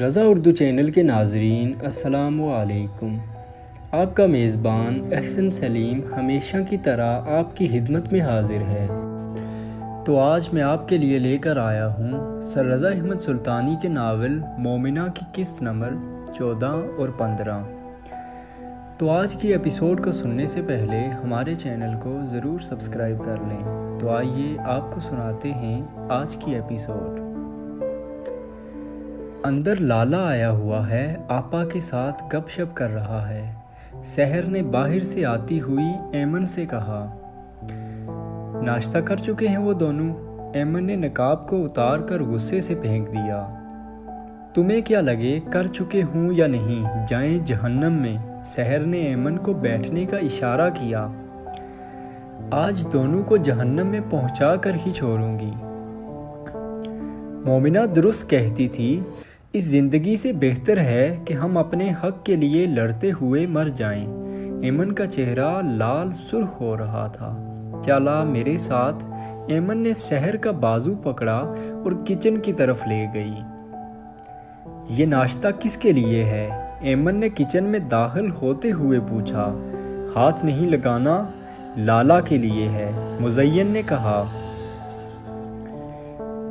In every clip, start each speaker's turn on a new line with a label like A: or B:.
A: رضا Urdu channel کے ناظرین السلام علیکم۔ آپ کا میزبان احسن سلیم ہمیشہ کی طرح آپ کی خدمت میں حاضر ہے۔ تو آج میں آپ کے لیے لے کر آیا ہوں سر رضا احمد سلطانی کے ناول مومنہ کی قسط نمبر 14 اور 15۔ تو آج کی ایپیسوڈ کو سننے سے پہلے ہمارے چینل کو ضرور سبسکرائب کر لیں۔ تو آئیے آپ کو سناتے ہیں آج کی ایپیسوڈ۔ اندر لالا آیا ہوا ہے، آپا کے ساتھ گپ شپ کر رہا ہے۔ سحر نے باہر سے آتی ہوئی ایمن سے کہا، ناشتہ کر چکے ہیں وہ دونوں؟ ایمن نے نقاب کو اتار کر غصے سے پھینک دیا۔ تمہیں کیا لگے کر چکے ہوں یا نہیں، جائیں جہنم میں۔ سحر نے ایمن کو بیٹھنے کا اشارہ کیا۔ آج دونوں کو جہنم میں پہنچا کر ہی چھوڑوں گی۔ مومنہ درست کہتی تھی، اس زندگی سے بہتر ہے کہ ہم اپنے حق کے لیے لڑتے ہوئے مر جائیں۔ ایمن کا چہرہ لال سرخ ہو رہا تھا۔ چلا میرے ساتھ۔ ایمن نے سحر کا بازو پکڑا اور کچن کی طرف لے گئی۔ یہ ناشتہ کس کے لیے ہے؟ ایمن نے کچن میں داخل ہوتے ہوئے پوچھا۔ ہاتھ نہیں لگانا، لالا کے لیے ہے، مزین نے کہا۔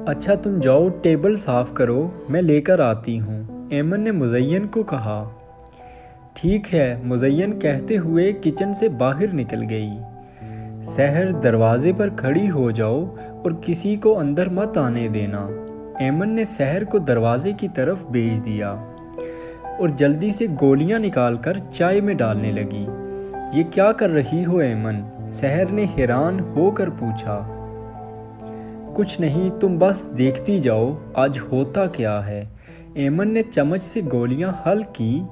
A: اچھا تم جاؤ ٹیبل صاف کرو، میں لے کر آتی ہوں، ایمن نے مزین کو کہا۔ ٹھیک ہے، مزین کہتے ہوئے کچن سے باہر نکل گئی۔ سحر دروازے پر کھڑی ہو جاؤ اور کسی کو اندر مت آنے دینا۔ ایمن نے سحر کو دروازے کی طرف بھیج دیا اور جلدی سے گولیاں نکال کر چائے میں ڈالنے لگی۔ یہ کیا کر رہی ہو ایمن؟ سحر نے حیران ہو کر پوچھا۔ کچھ نہیں، تم بس دیکھتی جاؤ آج ہوتا کیا ہے۔ ایمن نے چمچ سے گولیاں حل کی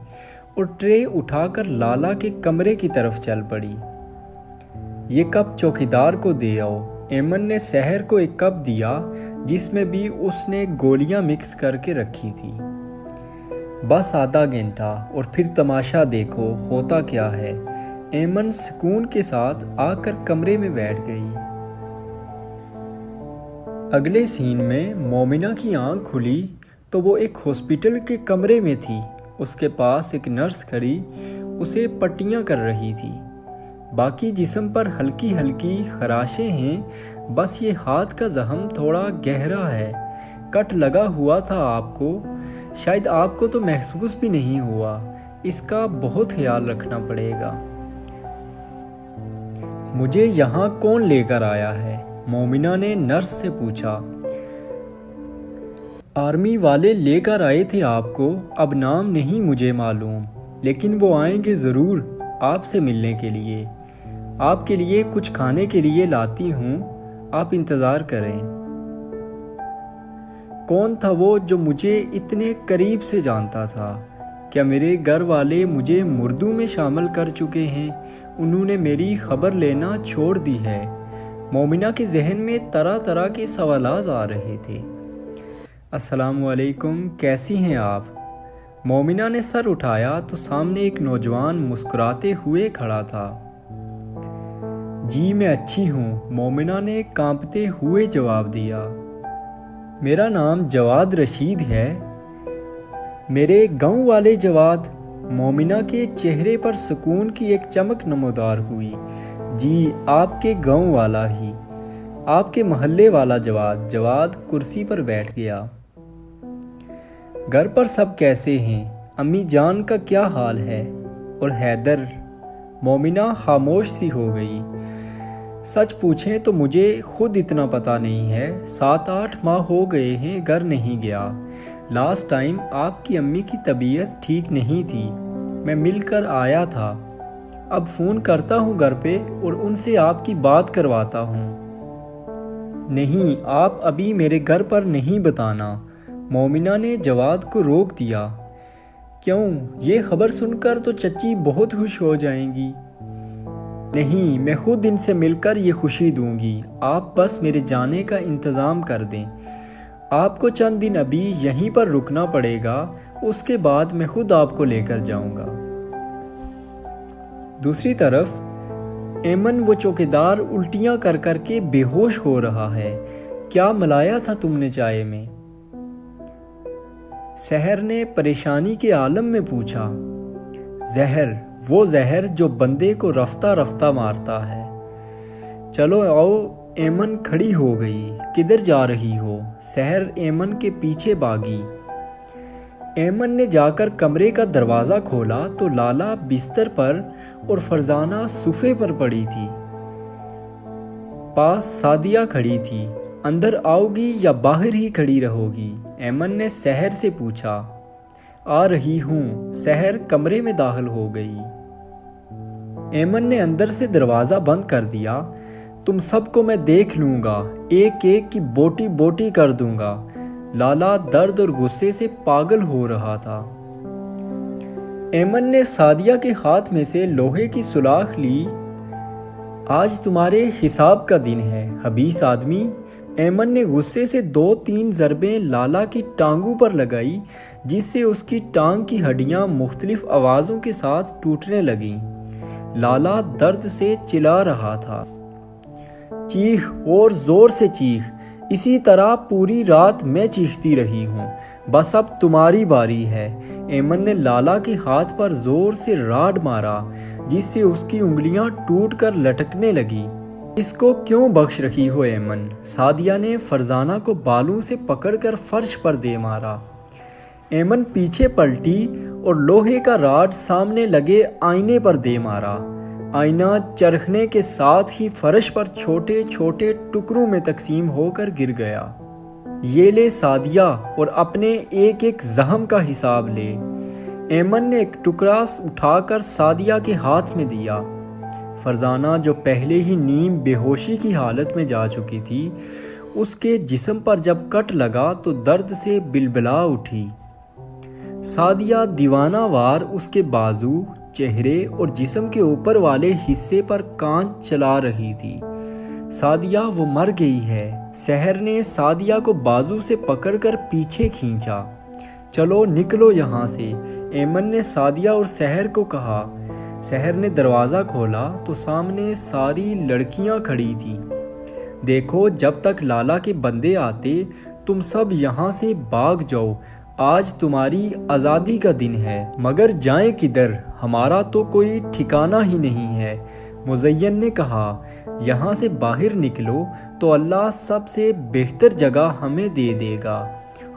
A: اور ٹرے اٹھا کر لالا کے کمرے کی طرف چل پڑی۔ یہ کپ چوکیدار کو دے آؤ۔ ایمن نے سحر کو ایک کپ دیا جس میں بھی اس نے گولیاں مکس کر کے رکھی تھی۔ بس آدھا گھنٹہ اور پھر تماشا دیکھو ہوتا کیا ہے۔ ایمن سکون کے ساتھ آ کر کمرے میں بیٹھ گئی۔ اگلے سین میں مومنہ کی آنکھ کھلی تو وہ ایک ہاسپٹل کے کمرے میں تھی۔ اس کے پاس ایک نرس کھڑی اسے پٹیاں کر رہی تھی۔ باقی جسم پر ہلکی ہلکی خراشیں ہیں، بس یہ ہاتھ کا زخم تھوڑا گہرا ہے۔ کٹ لگا ہوا تھا آپ کو، شاید آپ کو تو محسوس بھی نہیں ہوا۔ اس کا بہت خیال رکھنا پڑے گا۔ مجھے یہاں کون لے کر آیا ہے؟ مومنہ نے نرس سے پوچھا۔ آرمی والے لے کر آئے تھے آپ کو، اب نام نہیں مجھے معلوم، لیکن وہ آئیں گے ضرور آپ سے ملنے کے لیے۔ آپ کے لیے کچھ کھانے کے لیے لاتی ہوں، آپ انتظار کریں۔ کون تھا وہ جو مجھے اتنے قریب سے جانتا تھا؟ کیا میرے گھر والے مجھے مردوں میں شامل کر چکے ہیں؟ انہوں نے میری خبر لینا چھوڑ دی ہے۔ مومنہ کے ذہن میں طرح طرح کے سوالات آ رہے تھے۔ السلام علیکم، کیسی ہیں آپ؟ مومنہ نے سر اٹھایا تو سامنے ایک نوجوان مسکراتے ہوئے کھڑا تھا۔ جی میں اچھی ہوں، مومنہ نے کانپتے ہوئے جواب دیا۔ میرا نام جواد رشید ہے۔ میرے گاؤں والے جواد؟ مومنہ کے چہرے پر سکون کی ایک چمک نمودار ہوئی۔ جی آپ کے گاؤں والا ہی، آپ کے محلے والا جواد۔ جواد کرسی پر بیٹھ گیا۔ گھر پر سب کیسے ہیں؟ امی جان کا کیا حال ہے؟ اور حیدر؟ مومنہ خاموش سی ہو گئی۔ سچ پوچھیں تو مجھے خود اتنا پتہ نہیں ہے، 7-8 ماہ ہو گئے ہیں گھر نہیں گیا۔ لاسٹ ٹائم آپ کی امی کی طبیعت ٹھیک نہیں تھی، میں مل کر آیا تھا۔ اب فون کرتا ہوں گھر پہ اور ان سے آپ کی بات کرواتا ہوں۔ نہیں، آپ ابھی میرے گھر پر نہیں بتانا، مومنہ نے جواد کو روک دیا۔ کیوں؟ یہ خبر سن کر تو چچی بہت خوش ہو جائیں گی۔ نہیں، میں خود ان سے مل کر یہ خوشی دوں گی، آپ بس میرے جانے کا انتظام کر دیں۔ آپ کو چند دن ابھی یہیں پر رکنا پڑے گا، اس کے بعد میں خود آپ کو لے کر جاؤں گا۔ دوسری طرف ایمن وہ چوکیدار الٹیاں کر کر کے بے ہوش ہو رہا ہے۔ کیا ملایا تھا تم نے چائے میں؟ سحر نے پریشانی کے عالم میں پوچھا۔ زہر، وہ زہر جو بندے کو رفتہ رفتہ مارتا ہے۔ چلو آؤ۔ ایمن کھڑی ہو گئی۔ کدھر جا رہی ہو؟ سحر ایمن کے پیچھے بھاگی۔ ایمن نے جا کر کمرے کا دروازہ کھولا تو لالا بستر پر اور فرزانہ صفحے پر پڑی تھی۔ پاس سعدیہ کھڑی تھی۔ اندر آؤ گی یا باہر ہی کھڑی رہو گی؟ ایمن نے سحر سے پوچھا۔ آ رہی ہوں۔ سحر کمرے میں داخل ہو گئی۔ ایمن نے اندر سے دروازہ بند کر دیا۔ تم سب کو میں دیکھ لوں گا، ایک ایک کی بوٹی بوٹی کر دوں گا۔ لالا درد اور غصے سے پاگل ہو رہا تھا۔ ایمن نے سعدیہ کے ہاتھ میں سے لوہے کی سلاخ لی۔ آج تمہارے حساب کا دن ہے خبیث آدمی۔ ایمن نے غصے سے 2-3 ضربیں لالا کی ٹانگوں پر لگائی، جس سے اس کی ٹانگ کی ہڈیاں مختلف آوازوں کے ساتھ ٹوٹنے لگیں۔ لالا درد سے چلا رہا تھا۔ چیخ اور زور سے چیخ، اسی طرح پوری رات میں چیختی رہی ہوں، بس اب تمہاری باری ہے۔ ایمن نے لالا کے ہاتھ پر زور سے راڈ مارا، جس سے اس کی انگلیاں ٹوٹ کر لٹکنے لگی۔ اس کو کیوں بخش رہی ہو ایمن؟ سعدیہ نے فرزانہ کو بالوں سے پکڑ کر فرش پر دے مارا۔ ایمن پیچھے پلٹی اور لوہے کا راڈ سامنے لگے آئینے پر دے مارا۔ آئینہ چرخنے کے ساتھ ہی فرش پر چھوٹے چھوٹے ٹکڑوں میں تقسیم ہو کر گر گیا۔ یہ لے سعدیہ اور اپنے ایک ایک زخم کا حساب لے۔ ایمن نے ایک ٹکڑا اٹھا کر سعدیہ کے ہاتھ میں دیا۔ فرزانہ جو پہلے ہی نیم بے ہوشی کی حالت میں جا چکی تھی، اس کے جسم پر جب کٹ لگا تو درد سے بلبلا اٹھی۔ سعدیہ دیوانہ وار اس کے بازو، چہرے اور جسم کے اوپر والے حصے پر کانچ چلا رہی تھی۔ سعدیہ وہ مر گئی ہے۔ سحر نے سعدیہ کو بازو سے پکڑ کر پیچھے کھینچا۔ چلو نکلو یہاں سے، ایمن نے سعدیہ اور سحر کو کہا۔ سحر نے دروازہ کھولا تو سامنے ساری لڑکیاں کھڑی تھیں۔ دیکھو، جب تک لالا کے بندے آتے تم سب یہاں سے بھاگ جاؤ، آج تمہاری آزادی کا دن ہے۔ مگر جائیں کدھر؟ ہمارا تو کوئی ٹھکانہ ہی نہیں ہے۔ مزین نے کہا، یہاں سے باہر نکلو تو اللہ سب سے بہتر جگہ ہمیں دے دے گا۔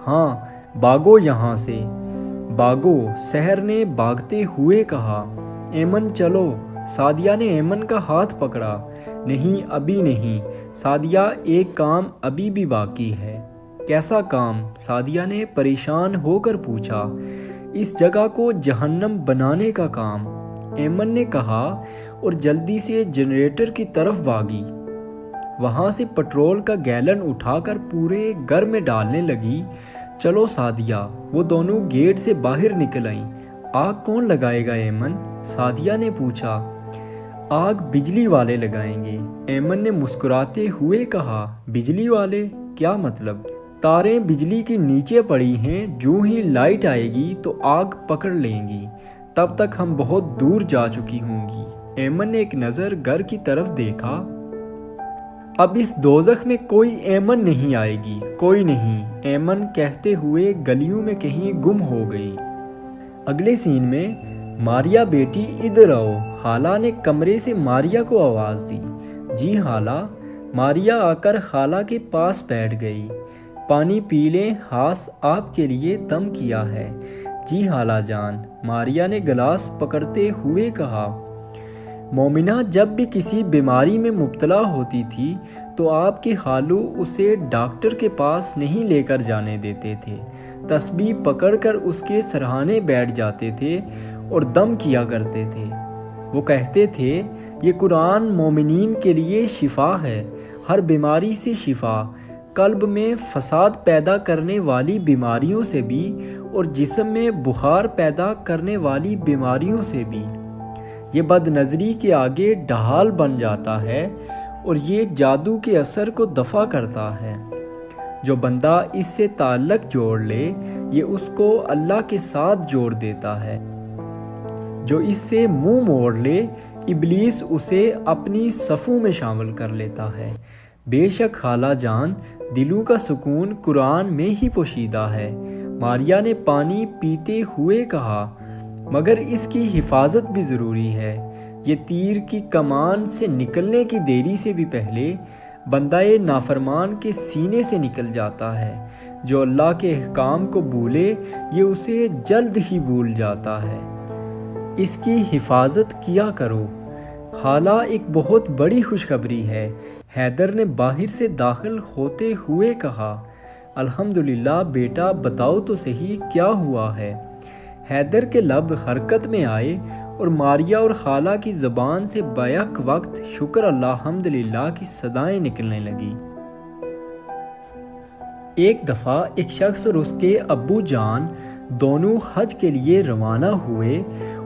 A: ہاں، بھاگو یہاں سے، بھاگو۔ سحر نے بھاگتے ہوئے کہا۔ ایمن چلو۔ سعدیہ نے ایمن کا ہاتھ پکڑا۔ نہیں، ابھی نہیں سعدیہ، ایک کام ابھی بھی باقی ہے۔ کیسا کام؟ سعدیہ نے پریشان ہو کر پوچھا۔ اس جگہ کو جہنم بنانے کا کام، ایمن نے کہا اور جلدی سے جنریٹر کی طرف بھاگی۔ وہاں سے پٹرول کا گیلن اٹھا کر پورے گھر میں ڈالنے لگی۔ چلو سعدیہ۔ وہ دونوں گیٹ سے باہر نکل آئیں۔ آگ کون لگائے گا ایمن؟ سعدیہ نے پوچھا۔ آگ بجلی والے لگائیں گے، ایمن نے مسکراتے ہوئے کہا۔ بجلی والے؟ کیا مطلب؟ تاریں بجلی کے نیچے پڑی ہیں، جو ہی لائٹ آئے گی تو آگ پکڑ لیں گی، تب تک ہم بہت دور جا چکی ہوں گی۔ ایمن نے ایک نظر گھر کی طرف دیکھا۔ اب اس دوزخ میں کوئی ایمن نہیں آئے گی، کوئی نہیں، ایمن کہتے ہوئے گلیوں میں کہیں گم ہو گئی۔ اگلے سین میں، ماریا بیٹی ادھر آؤ۔ خالہ نے کمرے سے ماریا کو آواز دی۔ جی خالہ۔ ماریا آ کر خالہ کے پاس بیٹھ گئی۔ پانی پی لیں، ہاس آپ کے لیے دم کیا ہے۔ جی خالہ جان، ماریا نے گلاس پکڑتے ہوئے کہا۔ مومنہ جب بھی کسی بیماری میں مبتلا ہوتی تھی تو آپ کے خالو اسے ڈاکٹر کے پاس نہیں لے کر جانے دیتے تھے، تسبیح پکڑ کر اس کے سرہانے بیٹھ جاتے تھے اور دم کیا کرتے تھے۔ وہ کہتے تھے، یہ قرآن مومنین کے لیے شفا ہے، ہر بیماری سے شفا، قلب میں فساد پیدا کرنے والی بیماریوں سے بھی اور جسم میں بخار پیدا کرنے والی بیماریوں سے بھی۔ یہ بد نظری کے آگے ڈھال بن جاتا ہے اور یہ جادو کے اثر کو دفع کرتا ہے۔ جو بندہ اس سے تعلق جوڑ لے، یہ اس کو اللہ کے ساتھ جوڑ دیتا ہے۔ جو اس سے منہ موڑ لے، ابلیس اسے اپنی صفوں میں شامل کر لیتا ہے۔ بے شک خالہ جان، دلوں کا سکون قرآن میں ہی پوشیدہ ہے۔ ماریا نے پانی پیتے ہوئے کہا، مگر اس کی حفاظت بھی ضروری ہے۔ یہ تیر کی کمان سے نکلنے کی دیری سے بھی پہلے بندہ نافرمان کے سینے سے نکل جاتا ہے۔ جو اللہ کے احکام کو بھولے یہ اسے جلد ہی بھول جاتا ہے۔ اس کی حفاظت کیا کرو۔ حالہ ایک بہت بڑی خوشخبری ہے۔ حیدر نے باہر سے داخل ہوتے ہوئے کہا، الحمدللہ بیٹا، بتاؤ تو صحیح کیا ہوا ہے۔ حیدر کے لب حرکت میں آئے اور ماریا اور خالہ کی زبان سے بیک وقت شکر اللہ الحمدللہ کی صدائیں نکلنے لگی۔ ایک دفعہ ایک شخص اور اس کے ابو جان دونوں حج کے لیے روانہ ہوئے۔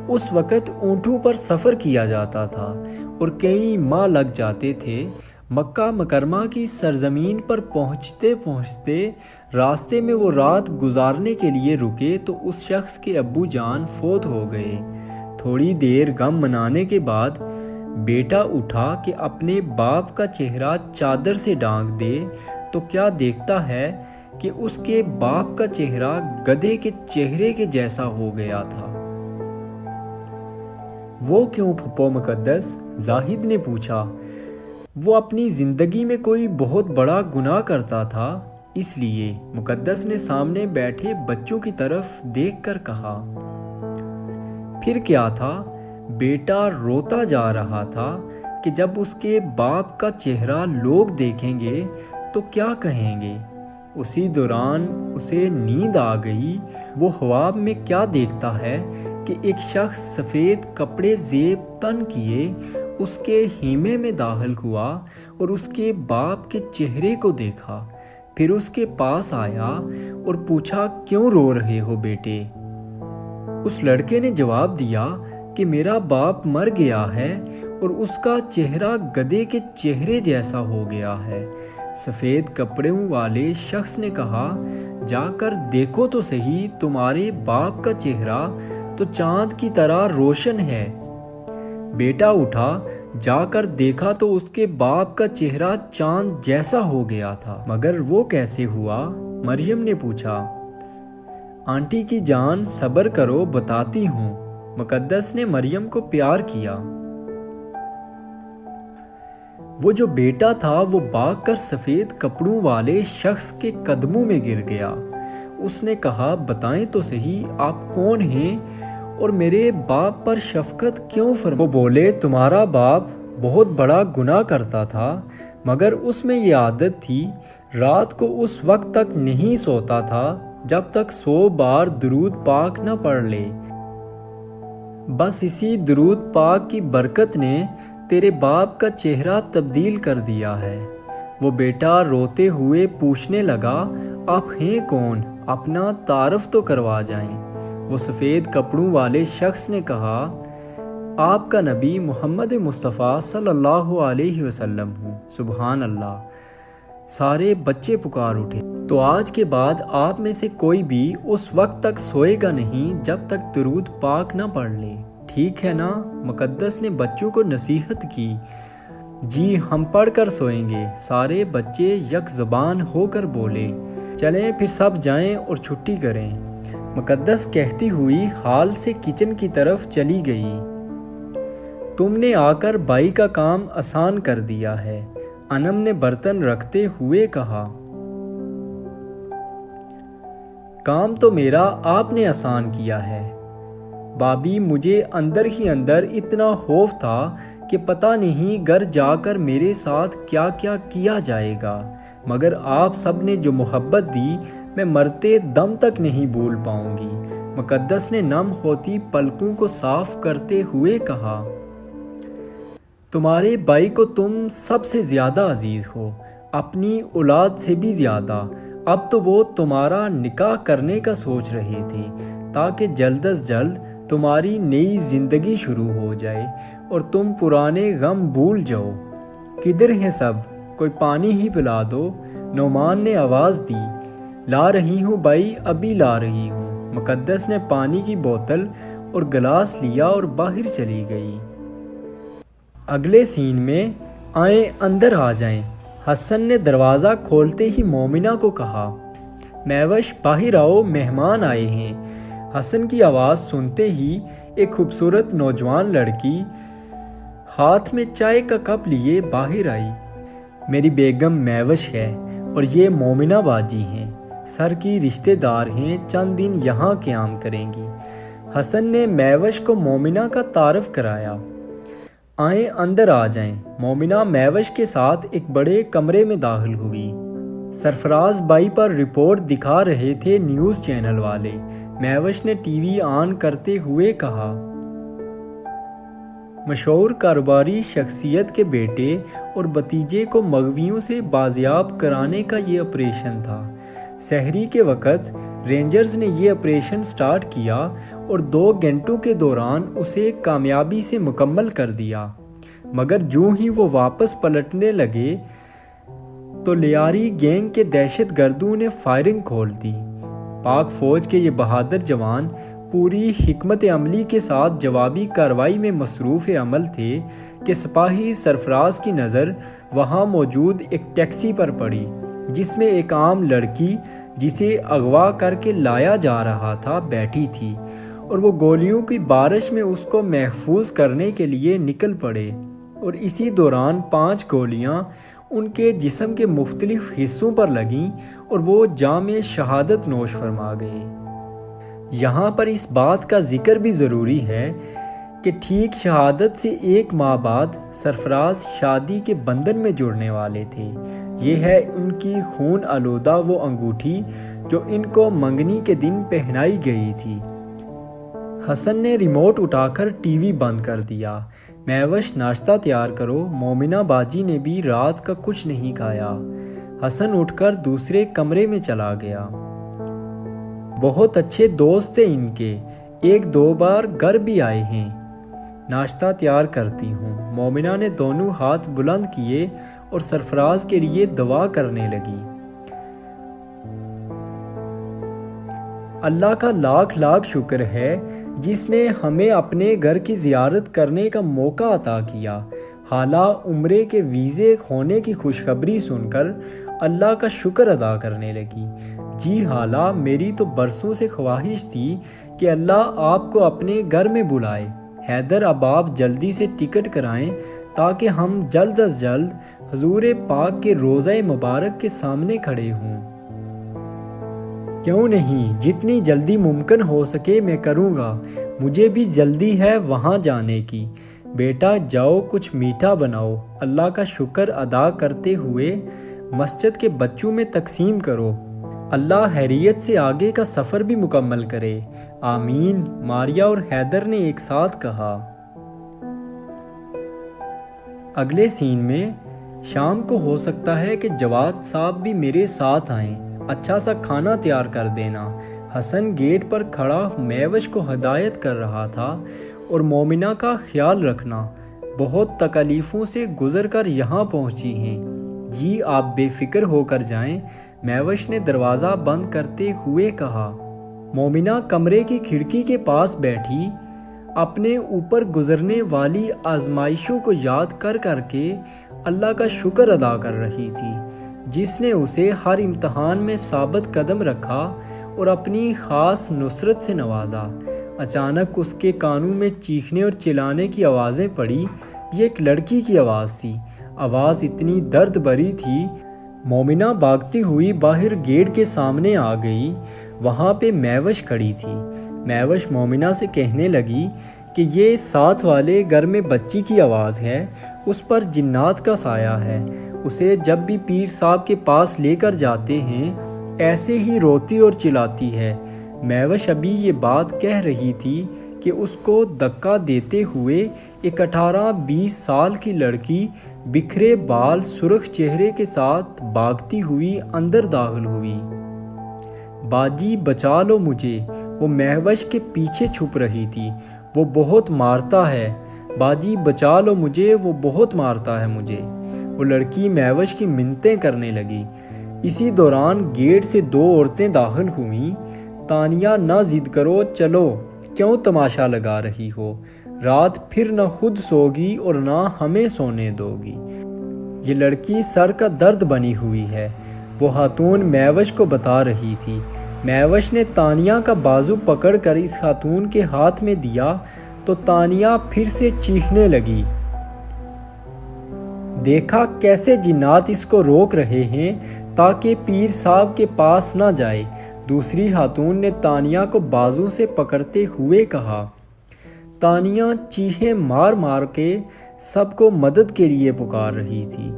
A: اس وقت اونٹوں پر سفر کیا جاتا تھا اور کئی ماہ لگ جاتے تھے۔ مکہ مکرمہ کی سرزمین پر پہنچتے پہنچتے راستے میں وہ رات گزارنے کے لیے رکے تو اس شخص کے ابو جان فوت ہو گئے۔ تھوڑی دیر غم منانے کے بعد بیٹا اٹھا کہ اپنے باپ کا چہرہ چادر سے ڈھانک دے تو کیا دیکھتا ہے کہ اس کے باپ کا چہرہ گدھے کے چہرے کے جیسا ہو گیا تھا۔ وہ کیوں پھپھو مقدس؟ زاہد نے پوچھا۔ وہ اپنی زندگی میں کوئی بہت بڑا گناہ کرتا تھا، اس لیے، مقدس نے سامنے بیٹھے بچوں کی طرف دیکھ کر کہا۔ پھر کیا تھا؟ بیٹا روتا جا رہا تھا کہ جب اس کے باپ کا چہرہ لوگ دیکھیں گے تو کیا کہیں گے؟ اسی دوران اسے نیند آ گئی۔ وہ خواب میں کیا دیکھتا ہے کہ ایک شخص سفید کپڑے زیب تن کیے اس کے خیمے میں داخل ہوا اور اس کے باپ کے چہرے کو دیکھا۔ پھر اس کے پاس آیا اور پوچھا، کیوں رو رہے ہو بیٹے؟ اس لڑکے نے جواب دیا کہ میرا باپ مر گیا ہے اور اس کا چہرہ گدھے کے چہرے جیسا ہو گیا ہے۔ سفید کپڑوں والے شخص نے کہا، جا کر دیکھو تو صحیح، تمہارے باپ کا چہرہ تو چاند کی طرح روشن ہے۔ بیٹا اٹھا، جا کر دیکھا تو اس کے باپ کا چہرہ چاند جیسا ہو گیا تھا۔ مگر وہ کیسے ہوا؟ مریم نے پوچھا۔ آنٹی کی جان، صبر کرو، بتاتی ہوں۔ مقدس نے مریم کو پیار کیا۔ وہ جو بیٹا تھا وہ بھاگ کر سفید کپڑوں والے شخص کے قدموں میں گر گیا۔ اس نے کہا، بتائیں تو صحیح، آپ کون ہیں اور میرے باپ پر شفقت کیوں فرما؟ وہ بولے، تمہارا باپ بہت بڑا گناہ کرتا تھا، مگر اس میں یہ عادت تھی، رات کو اس وقت تک نہیں سوتا تھا جب تک 100 بار درود پاک نہ پڑھ لے۔ بس اسی درود پاک کی برکت نے تیرے باپ کا چہرہ تبدیل کر دیا ہے۔ وہ بیٹا روتے ہوئے پوچھنے لگا، آپ ہیں کون؟ اپنا تعارف تو کروا جائیں۔ وہ سفید کپڑوں والے شخص نے کہا، آپ کا نبی محمد مصطفیٰ صلی اللہ علیہ وسلم ہوں۔ سبحان اللہ! سارے بچے پکار اٹھے۔ تو آج کے بعد آپ میں سے کوئی بھی اس وقت تک سوئے گا نہیں جب تک درود پاک نہ پڑھ لے، ٹھیک ہے نا؟ مقدس نے بچوں کو نصیحت کی۔ جی، ہم پڑھ کر سوئیں گے۔ سارے بچے یک زبان ہو کر بولے، چلیں پھر سب جائیں اور چھٹی کریں۔ مقدس کہتی ہوئی ہال سے کچن کی طرف چلی گئی۔ تم نے آ کر بھائی کا کام آسان کر دیا ہے، انم نے برتن رکھتے ہوئے کہا۔ کام تو میرا آپ نے آسان کیا ہے بابی، مجھے اندر ہی اندر اتنا خوف تھا کہ پتہ نہیں گھر جا کر میرے ساتھ کیا کیا کیا جائے گا، مگر آپ سب نے جو محبت دی میں مرتے دم تک نہیں بھول پاؤں گی۔ مقدس نے نم ہوتی پلکوں کو صاف کرتے ہوئے کہا، تمہارے بھائی کو تم سب سے زیادہ عزیز ہو، اپنی اولاد سے بھی زیادہ۔ اب تو وہ تمہارا نکاح کرنے کا سوچ رہے تھے تاکہ جلد از جلد تمہاری نئی زندگی شروع ہو جائے اور تم پرانے غم بھول جاؤ۔ کدھر ہیں سب؟ کوئی پانی ہی پلا دو۔ نعمان نے آواز دی، لا رہی ہوں بھائی، ابھی لا رہی ہوں۔ مقدس نے پانی کی بوتل اور گلاس لیا اور باہر چلی گئی۔ اگلے سین میں آئیں اندر آ جائیں۔ حسن نے دروازہ کھولتے ہی مومنہ کو کہا، میوش باہر آؤ، مہمان آئے ہیں۔ حسن کی آواز سنتے ہی ایک خوبصورت نوجوان لڑکی ہاتھ میں چائے کا کپ لیے باہر آئی۔ میری بیگم میوش ہے اور یہ مومنہ باجی ہیں، سر کی رشتہ دار ہیں، چند دن یہاں قیام کریں گی۔ حسن نے میوش کو مومنہ کا تعارف کرایا۔ آئیں، اندر آ جائیں۔ مومنہ میوش کے ساتھ ایک بڑے کمرے میں داخل ہوئی۔ سرفراز بائی پر رپورٹ دکھا رہے تھے نیوز چینل والے۔ میوش نے ٹی وی آن کرتے ہوئے کہا، مشہور کاروباری شخصیت کے بیٹے اور بھتیجے کو مغویوں سے بازیاب کرانے کا یہ آپریشن تھا۔ سحری کے وقت رینجرز نے یہ آپریشن سٹارٹ کیا اور 2 گھنٹوں کے دوران اسے کامیابی سے مکمل کر دیا، مگر جوں ہی وہ واپس پلٹنے لگے تو لیاری گینگ کے دہشت گردوں نے فائرنگ کھول دی۔ پاک فوج کے یہ بہادر جوان پوری حکمت عملی کے ساتھ جوابی کارروائی میں مصروف عمل تھے کہ سپاہی سرفراز کی نظر وہاں موجود ایک ٹیکسی پر پڑی، جس میں ایک عام لڑکی جسے اغوا کر کے لایا جا رہا تھا بیٹھی تھی، اور وہ گولیوں کی بارش میں اس کو محفوظ کرنے کے لیے نکل پڑے، اور اسی دوران 5 گولیاں ان کے جسم کے مختلف حصوں پر لگیں اور وہ جام شہادت نوش فرما گئے۔ یہاں پر اس بات کا ذکر بھی ضروری ہے کہ ٹھیک شہادت سے 1 ماہ بعد سرفراز شادی کے بندھن میں جڑنے والے تھے۔ یہ ہے ان کی خون آلودہ وہ انگوٹھی جو ان کو منگنی کے دن پہنائی گئی تھی۔ حسن نے ریموٹ اٹھا کر ٹی وی بند کر دیا۔ میوش، ناشتہ تیار کرو، مومنہ باجی نے بھی رات کا کچھ نہیں کھایا۔ حسن اٹھ کر دوسرے کمرے میں چلا گیا۔ بہت اچھے دوست تھے ان کے، 1-2 بار گھر بھی آئے ہیں۔ ناشتہ تیار کرتی ہوں۔ مومنہ نے دونوں ہاتھ بلند کیے اور سرفراز کے لیے دعا کرنے لگی۔ اللہ کا لاکھ لاکھ شکر ہے جس نے ہمیں اپنے گھر کی زیارت کرنے کا موقع عطا کیا۔ حالہ عمرے کے ویزے ہونے کی خوشخبری سن کر اللہ کا شکر ادا کرنے لگی۔ جی حالہ، میری تو برسوں سے خواہش تھی کہ اللہ آپ کو اپنے گھر میں بلائے۔ حیدر، اب آپ جلدی سے ٹکٹ کرائیں تاکہ ہم جلد از جلد حضور پاک کے روضہ مبارک کے سامنے کھڑے ہوں۔ کیوں نہیں، جتنی جلدی ممکن ہو سکے میں کروں گا، مجھے بھی جلدی ہے وہاں جانے کی۔ بیٹا جاؤ، کچھ میٹھا بناؤ، اللہ کا شکر ادا کرتے ہوئے مسجد کے بچوں میں تقسیم کرو۔ اللہ خیریت سے آگے کا سفر بھی مکمل کرے، آمین، ماریا اور حیدر نے ایک ساتھ کہا۔ اگلے سین میں شام کو ہو سکتا ہے کہ جواد صاحب بھی میرے ساتھ آئیں، اچھا سا کھانا تیار کر دینا۔ حسن گیٹ پر کھڑا میوش کو ہدایت کر رہا تھا، اور مومنہ کا خیال رکھنا، بہت تکلیفوں سے گزر کر یہاں پہنچی ہیں۔ جی آپ بے فکر ہو کر جائیں، میوش نے دروازہ بند کرتے ہوئے کہا۔ مومنہ کمرے کی کھڑکی کے پاس بیٹھی اپنے اوپر گزرنے والی آزمائشوں کو یاد کر کر کے اللہ کا شکر ادا کر رہی تھی، جس نے اسے ہر امتحان میں ثابت قدم رکھا اور اپنی خاص نصرت سے نوازا۔ اچانک اس کے کانوں میں چیخنے اور چلانے کی آوازیں پڑی۔ یہ ایک لڑکی کی آواز تھی۔ آواز اتنی درد بھری تھی، مومنہ بھاگتی ہوئی باہر گیٹ کے سامنے آ گئی۔ وہاں پہ میوش کھڑی تھی۔ میوش مومنہ سے کہنے لگی کہ یہ ساتھ والے گھر میں بچی کی آواز ہے، اس پر جنات کا سایہ ہے، اسے جب بھی پیر صاحب کے پاس لے کر جاتے ہیں ایسے ہی روتی اور چلاتی ہے۔ میوش ابھی یہ بات کہہ رہی تھی کہ اس کو دھکا دیتے ہوئے ایک 18-20 سال کی لڑکی بکھرے بال، سرخ چہرے کے ساتھ بھاگتی ہوئی اندر داخل ہوئی۔ باجی بچا لو مجھے، وہ میوش کے پیچھے چھپ رہی تھی، وہ بہت مارتا ہے، باجی بچا لو مجھے، وہ بہت مارتا ہے مجھے۔ وہ لڑکی میوش کی منتیں کرنے لگی۔ اسی دوران گیٹ سے 2 عورتیں داخل ہوئیں۔ تانیہ، نہ ضد کرو، چلو، کیوں تماشا لگا رہی ہو؟ رات پھر نہ خود سوگی اور نہ ہمیں سونے دو گی۔ یہ لڑکی سر کا درد بنی ہوئی ہے، وہ خاتون میوش کو بتا رہی تھی۔ میوش نے تانیہ کا بازو پکڑ کر اس خاتون کے ہاتھ میں دیا تو تانیہ پھر سے چیخنے لگی۔ دیکھا کیسے جنات اس کو روک رہے ہیں تاکہ پیر صاحب کے پاس نہ جائے۔ دوسری خاتون نے تانیہ کو بازو سے پکڑتے ہوئے کہا۔ تانیہ چیخیں مار مار کے سب کو مدد کے لیے پکار رہی تھی۔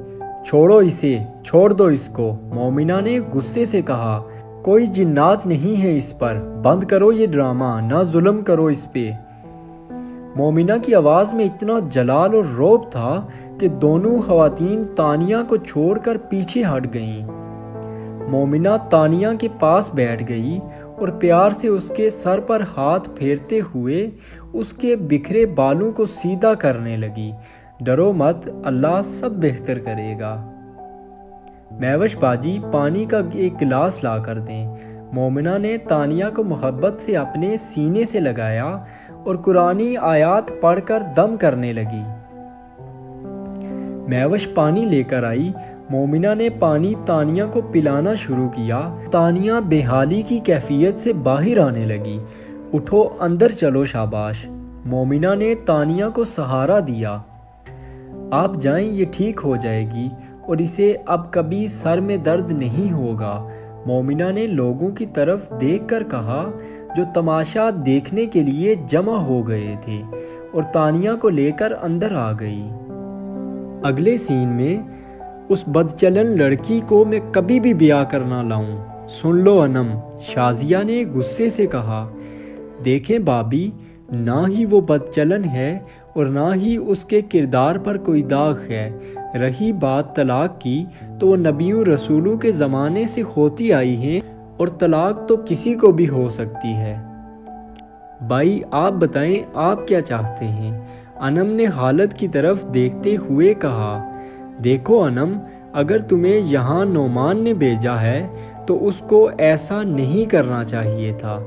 A: چھوڑو اسے، چھوڑ دو اس کو، مومنہ نے غصے سے کہا۔ کوئی جنات نہیں ہے اس پر، بند کرو یہ ڈرامہ، نہ ظلم کرو اس پہ۔ مومنہ کی آواز میں اتنا جلال اور رعب تھا کہ دونوں خواتین تانیہ کو چھوڑ کر پیچھے ہٹ گئیں۔ مومنہ تانیہ کے پاس بیٹھ گئی اور پیار سے اس کے سر پر ہاتھ پھیرتے ہوئے اس کے بکھرے بالوں کو سیدھا کرنے لگی۔ ڈرو مت، اللہ سب بہتر کرے گا۔ میوش باجی پانی کا ایک گلاس لا کر دیں۔ مومنہ نے تانیہ کو محبت سے اپنے سینے سے لگایا اور قرآنی آیات پڑھ کر دم کرنے لگی۔ میوش پانی لے کر آئی۔ مومنہ نے پانی تانیہ کو پلانا شروع کیا۔ تانیہ بے حالی کی کیفیت سے باہر آنے لگی۔ اٹھو اندر چلو، شاباش۔ مومنہ نے تانیہ کو سہارا دیا۔ آپ جائیں، یہ ٹھیک ہو جائے گی اور اسے اب کبھی سر میں درد نہیں ہوگا۔ مومنہ نے لوگوں کی طرف دیکھ کر کہا جو تماشا دیکھنے کے لیے جمع ہو گئے تھے، اور تانیہ کو لے کر اندر آ گئی۔ اگلے سین میں اس بدچلن لڑکی کو میں کبھی بھی بیاہ کرنا لاؤں۔ سن لو انم، شازیہ نے غصے سے کہا۔ دیکھیں بابی، نہ ہی وہ بدچلن ہے اور نہ ہی اس کے کردار پر کوئی داغ ہے۔ رہی بات طلاق کی تو وہ نبیوں رسولوں کے زمانے سے ہوتی آئی ہیں، اور طلاق تو کسی کو بھی ہو سکتی ہے۔ بھائی آپ بتائیں، آپ کیا چاہتے ہیں؟ انم نے خالد کی طرف دیکھتے ہوئے کہا۔ دیکھو انم، اگر تمہیں یہاں نعمان نے بھیجا ہے تو اس کو ایسا نہیں کرنا چاہیے تھا۔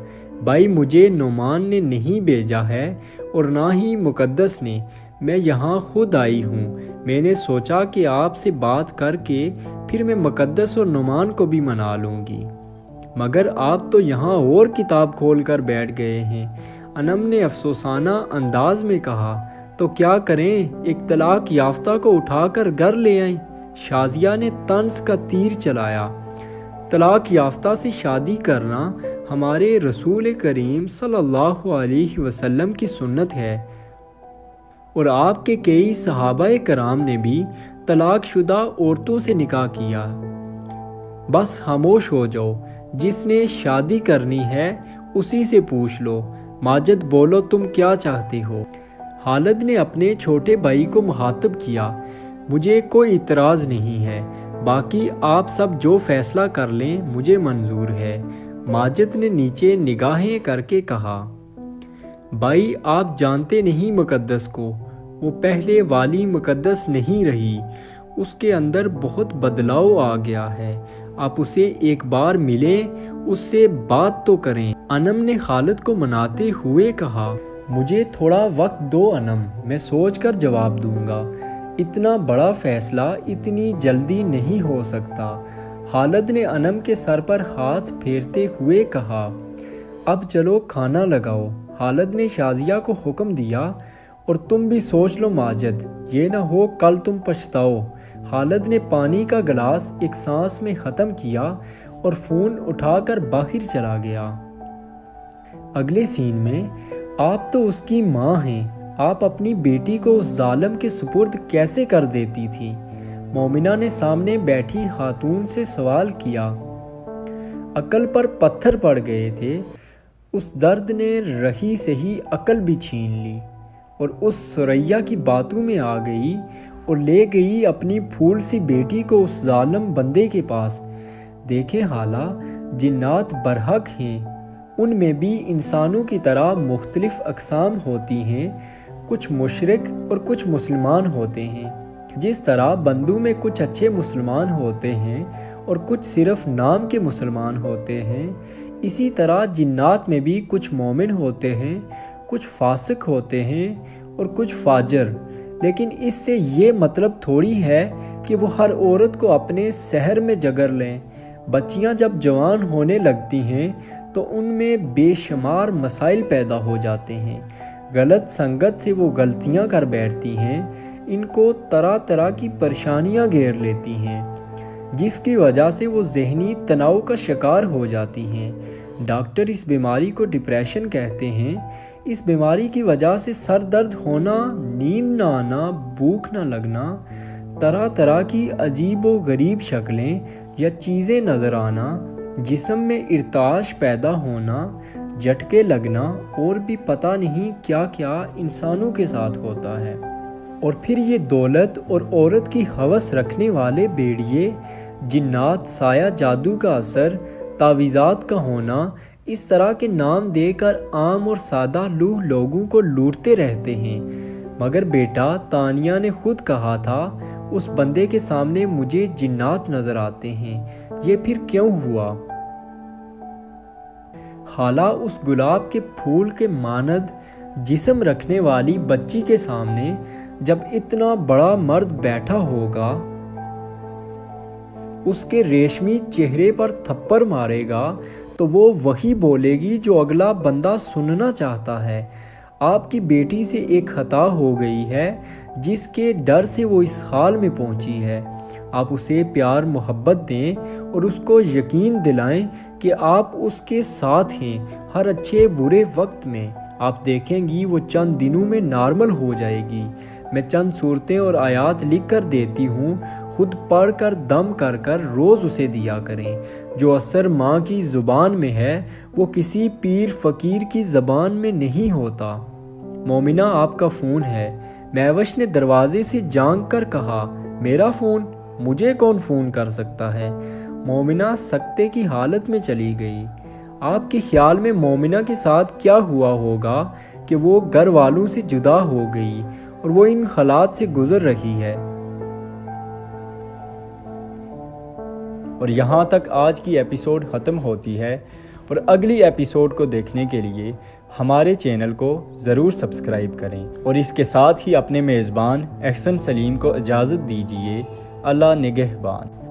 A: بھائی مجھے نعمان نے نہیں بھیجا ہے اور نہ ہی مقدس نے، میں یہاں خود آئی ہوں۔ میں نے سوچا کہ آپ سے بات کر کے پھر میں مقدس اور نعمان کو بھی منا لوں گی، مگر آپ تو یہاں اور کتاب کھول کر بیٹھ گئے ہیں۔ انم نے افسوسانہ انداز میں کہا۔ تو کیا کریں، ایک طلاق یافتہ کو اٹھا کر گھر لے آئیں؟ شازیہ نے طنز کا تیر چلایا۔ طلاق یافتہ سے شادی کرنا ہمارے رسول کریم صلی اللہ علیہ وسلم کی سنت ہے، اور آپ کے کئی صحابہ کرام نے بھی طلاق شدہ عورتوں سے نکاح کیا۔ بس خاموش ہو جاؤ، جس نے شادی کرنی ہے اسی سے پوچھ لو۔ ماجد بولو، تم کیا چاہتے ہو؟ خالد نے اپنے چھوٹے بھائی کو مخاطب کیا۔ مجھے کوئی اعتراض نہیں ہے، باقی آپ سب جو فیصلہ کر لیں مجھے منظور ہے۔ ماجد نے نیچے نگاہیں کر کے کہا۔ بھائی آپ جانتے نہیں مقدس کو، وہ پہلے والی مقدس نہیں رہی، اس کے اندر بہت بدلاؤ آ گیا ہے۔ آپ اسے ایک بار ملیں، اس سے بات تو کریں۔ انم نے خالد کو مناتے ہوئے کہا۔ مجھے تھوڑا وقت دو انم، میں سوچ کر جواب دوں گا۔ اتنا بڑا فیصلہ اتنی جلدی نہیں ہو سکتا۔ خالد نے انم کے سر پر ہاتھ پھیرتے ہوئے کہا۔ اب چلو کھانا لگاؤ۔ خالد نے شازیہ کو حکم دیا، اور تم بھی سوچ لو ماجد، یہ نہ ہو کل تم پچھتاؤ۔ خالد نے پانی کا گلاس ایک سانس میں ختم کیا اور فون اٹھا کر باہر چلا گیا۔ اگلے سین میں آپ تو اس کی ماں ہیں، آپ اپنی بیٹی کو اس ظالم کے سپرد کیسے کر دیتی تھی؟ مومنہ نے سامنے بیٹھی خاتون سے سوال کیا۔ عقل پر پتھر پڑ گئے تھے، اس درد نے رہی سہی عقل بھی چھین لی، اور اس ثریا کی باتوں میں آ گئی اور لے گئی اپنی پھول سی بیٹی کو اس ظالم بندے کے پاس۔ دیکھیں خالہ، جنات برحق ہیں، ان میں بھی انسانوں کی طرح مختلف اقسام ہوتی ہیں، کچھ مشرک اور کچھ مسلمان ہوتے ہیں۔ جس طرح بندوں میں کچھ اچھے مسلمان ہوتے ہیں اور کچھ صرف نام کے مسلمان ہوتے ہیں، اسی طرح جنات میں بھی کچھ مومن ہوتے ہیں، کچھ فاسق ہوتے ہیں اور کچھ فاجر۔ لیکن اس سے یہ مطلب تھوڑی ہے کہ وہ ہر عورت کو اپنے سحر میں جگر لیں۔ بچیاں جب جوان ہونے لگتی ہیں تو ان میں بے شمار مسائل پیدا ہو جاتے ہیں، غلط سنگت سے وہ غلطیاں کر بیٹھتی ہیں، ان کو طرح طرح کی پریشانیاں گھیر لیتی ہیں، جس کی وجہ سے وہ ذہنی تناؤ کا شکار ہو جاتی ہیں۔ ڈاکٹر اس بیماری کو ڈپریشن کہتے ہیں۔ اس بیماری کی وجہ سے سر درد ہونا، نیند نہ آنا، بھوک نہ لگنا، طرح طرح کی عجیب و غریب شکلیں یا چیزیں نظر آنا، جسم میں ارتعاش پیدا ہونا، جھٹکے لگنا اور بھی پتہ نہیں کیا کیا انسانوں کے ساتھ ہوتا ہے۔ اور پھر یہ دولت اور عورت کی ہوس رکھنے والے بھیڑیے، جنات، سایہ جادو کا اثر، تعویذات کا ہونا، اس طرح کے نام دے کر عام اور سادہ لوگوں کو لوٹتے رہتے ہیں۔ مگر بیٹا، تانیہ نے خود کہا تھا، اس بندے کے سامنے مجھے جنات نظر آتے ہیں، یہ پھر کیوں ہوا؟ خالہ، اس گلاب کے پھول کے مانند جسم رکھنے والی بچی کے سامنے جب اتنا بڑا مرد بیٹھا ہوگا، اس کے ریشمی چہرے پر تھپڑ مارے گا تو وہ وہی بولے گی جو اگلا بندہ سننا چاہتا ہے۔ آپ کی بیٹی سے ایک خطا ہو گئی ہے جس کے ڈر سے وہ اس حال میں پہنچی ہے۔ آپ اسے پیار محبت دیں اور اس کو یقین دلائیں کہ آپ اس کے ساتھ ہیں ہر اچھے برے وقت میں۔ آپ دیکھیں گی وہ چند دنوں میں نارمل ہو جائے گی۔ میں چند صورتیں اور آیات لکھ کر دیتی ہوں، خود پڑھ کر دم کر کر روز اسے دیا کریں۔ جو اثر ماں کی زبان میں ہے وہ کسی پیر فقیر کی زبان میں نہیں ہوتا۔ مومنہ، آپ کا فون ہے۔ میوش نے دروازے سے جھانک کر کہا، میرا فون؟ مجھے کون فون کر سکتا ہے؟ مومنہ سکتے کی حالت میں چلی گئی۔ آپ کے خیال میں مومنہ کے ساتھ کیا ہوا ہوگا کہ وہ گھر والوں سے جدا ہو گئی اور وہ ان حالات سے گزر رہی ہے؟ اور یہاں تک آج کی ایپیسوڈ ختم ہوتی ہے، اور اگلی ایپیسوڈ کو دیکھنے کے لیے ہمارے چینل کو ضرور سبسکرائب کریں، اور اس کے ساتھ ہی اپنے میزبان احسن سلیم کو اجازت دیجیے۔ اللہ نگہبان۔